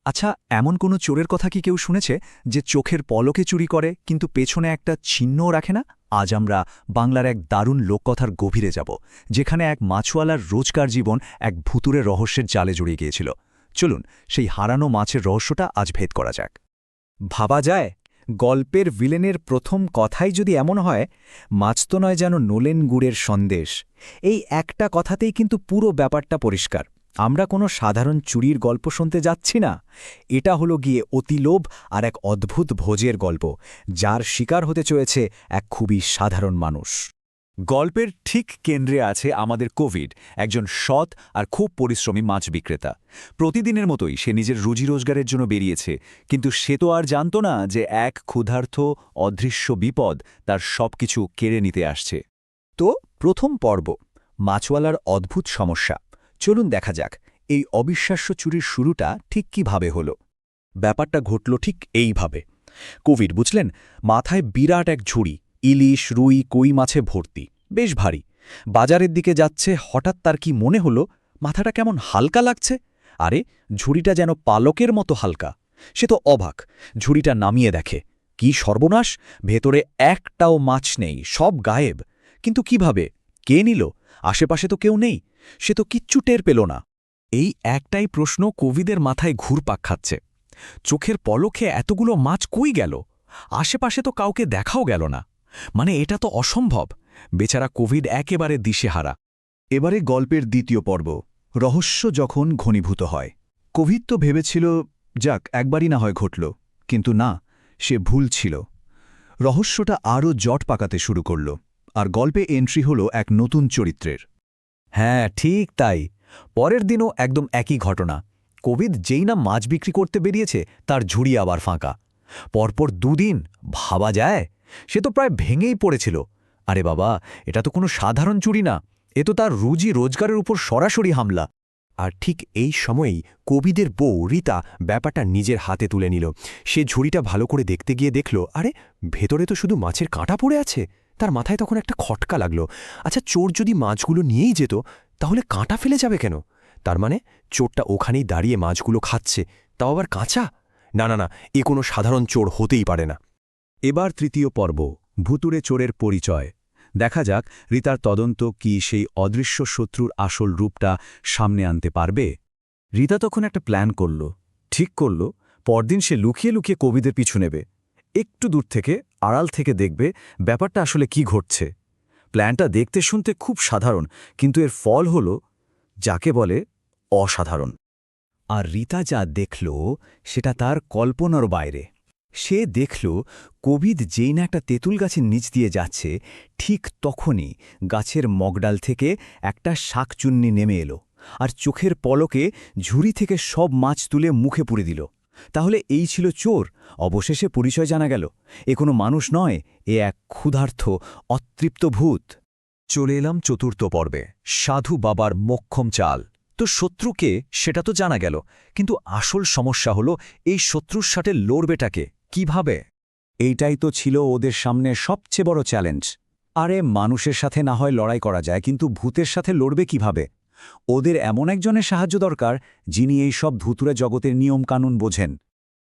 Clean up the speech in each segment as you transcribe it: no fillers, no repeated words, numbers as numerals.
আচ্ছা, এমন কোনো চোরের কথা কি কেউ শুনেছে যে চোখের পলকে চুরি করে কিন্তু পেছনে একটা চিহ্নও রাখে না? আজ আমরা বাংলার এক দারুণ লোককথার গভীরে যাব, যেখানে এক মাছওয়ালার রোজকার জীবন এক ভুতুরে রহস্যের জালে জড়িয়ে গিয়েছিল। চলুন সেই হারানো মাছের রহস্যটা আজ ভেদ করা যাক। ভাবা যায়, গল্পের ভিলেনের প্রথম কথাই যদি এমন হয়, মাছ তো নয় যেন নোলেন গুড়ের সন্দেশ, এই একটা কথাতেই কিন্তু পুরো ব্যাপারটা পরিষ্কার। আমরা কোনো সাধারণ চুরির গল্প শুনতে যাচ্ছি না, এটা হলো গিয়ে অতিলোভ আর এক অদ্ভুত ভোজের গল্প, যার শিকার হতে চলেছে এক খুবই সাধারণ মানুষ। গল্পের ঠিক কেন্দ্রে আছে আমাদের কোভিড, একজন সৎ আর খুব পরিশ্রমী মাছ বিক্রেতা। প্রতিদিনের মতোই সে নিজের রুজি রোজগারের জন্য বেরিয়েছে, কিন্তু সে তো আর জানত না যে এক ক্ষুধার্ত অদৃশ্য বিপদ তার সবকিছু কেড়ে নিতে আসছে। তো প্রথম পর্ব, মাছওয়ালার অদ্ভুত সমস্যা। চলুন দেখা যাক এই অবিশ্বাস্য চুরির শুরুটা ঠিক কিভাবে হলো। ব্যাপারটা ঘটল ঠিক এইভাবে। কোভিড, বুঝলেন, মাথায় বিরাট এক ঝুড়ি, ইলিশ, রুই, কই মাছে ভর্তি, বেশ ভারী। বাজারের দিকে যাচ্ছে, হঠাৎ তার কি মনে হলো মাথাটা কেমন হালকা লাগছে। আরে, ঝুড়িটা যেন পালকের মতো হালকা। সে তো অবাক, ঝুড়িটা নামিয়ে দেখে, কি সর্বনাশ, ভেতরে একটাও মাছ নেই, সব গায়েব। কিন্তু কিভাবে, কে নিল? আশেপাশে তো কেউ নেই, সে তো কিচ্ছু টের পেল না। এই একটাই প্রশ্ন কোভিদের মাথায় ঘুরপাক খাচ্ছে। চোখের পলকে এতগুলো মাছ কই গেল? আশেপাশে তো কাউকে দেখাও গেল না। মানে এটা তো অসম্ভব। বেচারা কোভিড একেবারে দিশেহারা। এবারে গল্পের দ্বিতীয় পর্ব, রহস্য যখন ঘনীভূত হয়। কোভিড তো ভেবেছিল, যাক একবারই না হয় ঘটল, কিন্তু না, সে ভুল ছিল। রহস্যটা আরও জট পাকাতে শুরু করল, আর গল্পে এন্ট্রি হলো এক নতুন চরিত্রের। হ্যাঁ, ঠিক তাই। পরের দিনও একদম একই ঘটনা। কোভিড যেই না মাছ বিক্রি করতে বেরিয়েছে, তার ঝুড়ি আবার ফাঁকা। পরপর দুদিন, ভাবা যায়, সে তো প্রায় ভেঙেই পড়েছিল। আরে বাবা, এটা তো কোনো সাধারণ চুরি না, এ তো তার রুজি রোজগারের উপর সরাসরি হামলা। আর ঠিক এই সময়েই কোভিদের বউ রীতা ব্যাপারটা নিজের হাতে তুলে নিল। সে ঝুড়িটা ভালো করে দেখতে গিয়ে দেখল, আরে, ভেতরে তো শুধু মাছের কাঁটা পড়ে আছে। তার মাথায় তখন একটা খটকা লাগলো। আচ্ছা, চোর যদি মাছগুলো নিয়েই যেত, তাহলে কাঁটা ফেলে যাবে কেন? তার মানে চোরটা ওখানেই দাঁড়িয়ে মাছগুলো খাচ্ছে, তাও আবার কাঁচা। না না না, এ কোনো সাধারণ চোর হতেই পারে না। এবার তৃতীয় পর্ব, ভুতুরে চোরের পরিচয়। দেখা যাক রীতার তদন্ত কি সেই অদৃশ্য শত্রুর আসল রূপটা সামনে আনতে পারবে। রীতা তখন একটা প্ল্যান করল, ঠিক করল পরদিন সে লুকিয়ে লুকিয়ে কোভিদের পিছু নেবে, একটু দূর থেকে, আড়াল থেকে দেখবে ব্যাপারটা আসলে কি ঘটছে। প্ল্যানটা দেখতে শুনতে খুব সাধারণ, কিন্তু এর ফল হল যাকে বলে অসাধারণ। আর রীতা যা দেখল সেটা তার কল্পনার বাইরে। সে দেখল কোভিদ যেই না একটা তেঁতুল গাছের নিচ দিয়ে যাচ্ছে, ঠিক তখনই গাছের মগডাল থেকে একটা শাকচুন্নি নেমে এলো, আর চোখের পলকে ঝুড়ি থেকে সব মাছ তুলে মুখে পুরে দিল। তাহলে এই ছিল চোর। অবশেষে পরিচয় জানা গেল, এ কোনো মানুষ নয়, এ এক ক্ষুধার্ত অতৃপ্ত ভূত। চলে এলাম চতুর্থ পর্বে, সাধু বাবার মোক্ষম চাল। তো শত্রুকে সেটা তো জানা গেল, কিন্তু আসল সমস্যা হলো এই শত্রুর সাথে লড়বেটাকে কিভাবে। এইটাই তো ছিল ওদের সামনে সবচেয়ে বড় চ্যালেঞ্জ। আরে, মানুষের সাথে না হয় লড়াই করা যায়, কিন্তু ভূতের সাথে লড়বে কিভাবে? ওদের এমন একজনের সাহায্য দরকার যিনি এই সব ভুতুরে জগতের নিয়মকানুন বোঝেন।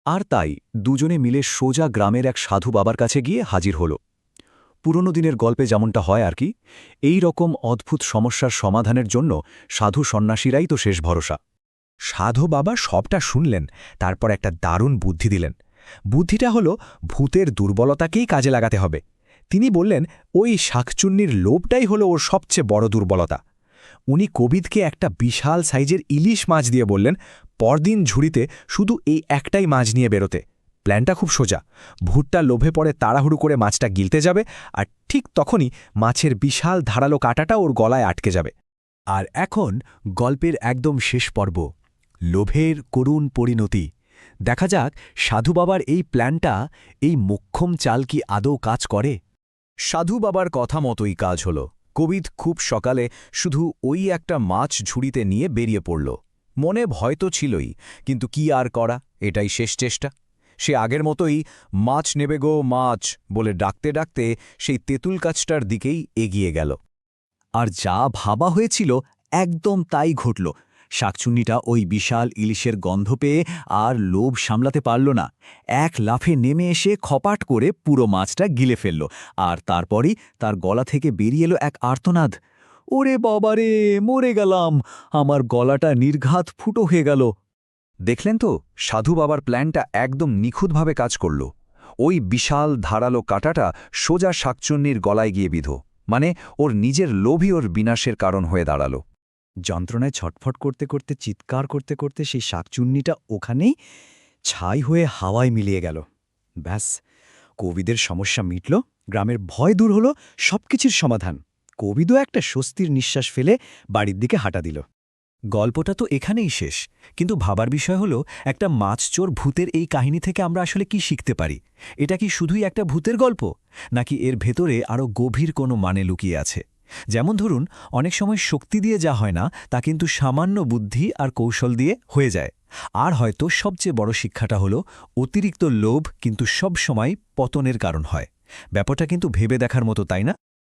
আর তাই দুজনে মিলে সোজা গ্রামের এক সাধু বাবার কাছে গিয়ে হাজির হল। পুরনো দিনের গল্পে যেমনটা হয় আর কি, এই রকম অদ্ভুত সমস্যার সমাধানের জন্য সাধু সন্ন্যাসীরাই তো শেষ ভরসা। সাধু বাবা সবটা শুনলেন, তারপর একটা দারুণ বুদ্ধি দিলেন। বুদ্ধিটা হলো ভূতের দুর্বলতাকেই কাজে লাগাতে হবে। তিনি বললেন, ওই শাকচুন্নির লোভটাই হলো ওর সবচেয়ে বড় দুর্বলতা। উনি কোভিদকে একটা বিশাল সাইজের ইলিশ মাছ দিয়ে বললেন, পরদিন ঝুড়িতে শুধু এই একটাই মাছ নিয়ে বেরোতে। প্ল্যানটা খুব সোজা। ভূতটা লোভে পড়ে তাড়াহুড়ো করে মাছটা গিলতে যাবে, আর ঠিক তখনই মাছের বিশাল ধারালো কাঁটাটা ওর গলায় আটকে যাবে। আর এখন গল্পের একদম শেষ পর্ব, লোভের করুণ পরিণতি। দেখা যাক সাধু বাবার এই প্ল্যানটা, এই মোক্ষম চাল কি আদৌ কাজ করে। সাধু বাবার কথা মতোই কাজ হল। কোভিদ খুব সকালে শুধু ওই একটা মাছ ঝুড়িতে নিয়ে বেরিয়ে পড়ল। মনে ভয় তো ছিলই, কিন্তু কি আর করা, এটাই শেষ চেষ্টা। সে আগের মতোই মাছ নেবে গো মাছ বলে ডাকতে ডাকতে সেই তেঁতুল গাছটার দিকেই এগিয়ে গেল। আর যা ভাবা হয়েছিল একদম তাই ঘটল। শাকচুন্নিটা ওই বিশাল ইলিশের গন্ধ পেয়ে আর লোভ সামলাতে পারল না। এক লাফে নেমে এসে খপাট করে পুরো মাছটা গিলে ফেলল, আর তারপরই তার গলা থেকে বেরিয়ে এলো এক আর্তনাদ। ওরে বাবারে, মরে গেলাম, আমার গলাটা নির্ঘাত ফুটো হয়ে গেল। দেখলেন তো, সাধু বাবার প্ল্যানটা একদম নিখুঁতভাবে কাজ করল। ওই বিশাল ধারালো কাঁটাটা সোজা শাকচুন্নির গলায় গিয়ে বিঁধো, মানে ওর নিজের লোভই ওর বিনাশের কারণ হয়ে দাঁড়ালো। যন্ত্রণায় ছটফট করতে করতে, চিৎকার করতে করতে সেই শাকচুন্নিটা ওখানেই ছাই হয়ে হাওয়ায় মিলিয়ে গেল। ব্যাস, কোভিদের সমস্যা মিটল, গ্রামের ভয় দূর হলো, সবকিছুর সমাধান। কোভিদও একটা স্বস্তির নিঃশ্বাস ফেলে বাড়ির দিকে হাঁটা দিল। গল্পটা তো এখানেই শেষ, কিন্তু ভাবার বিষয় হলো, একটা মাছচোর ভূতের এই কাহিনী থেকে আমরা আসলে কি শিখতে পারি? এটা কি শুধুই একটা ভূতের গল্প, নাকি এর ভেতরে আরও গভীর কোনো মানে লুকিয়ে আছে? যেমন ধরুন, অনেক সময় শক্তি দিয়ে যা হয় না, তা কিন্তু সামান্য বুদ্ধি আর কৌশল দিয়ে হয়ে যায়। আর হয়তো সবচেয়ে বড় শিক্ষাটা হলো, অতিরিক্ত লোভ কিন্তু সব সময় পতনের কারণ হয়। ব্যাপারটা কিন্তু ভেবে দেখার মতো, তাই না?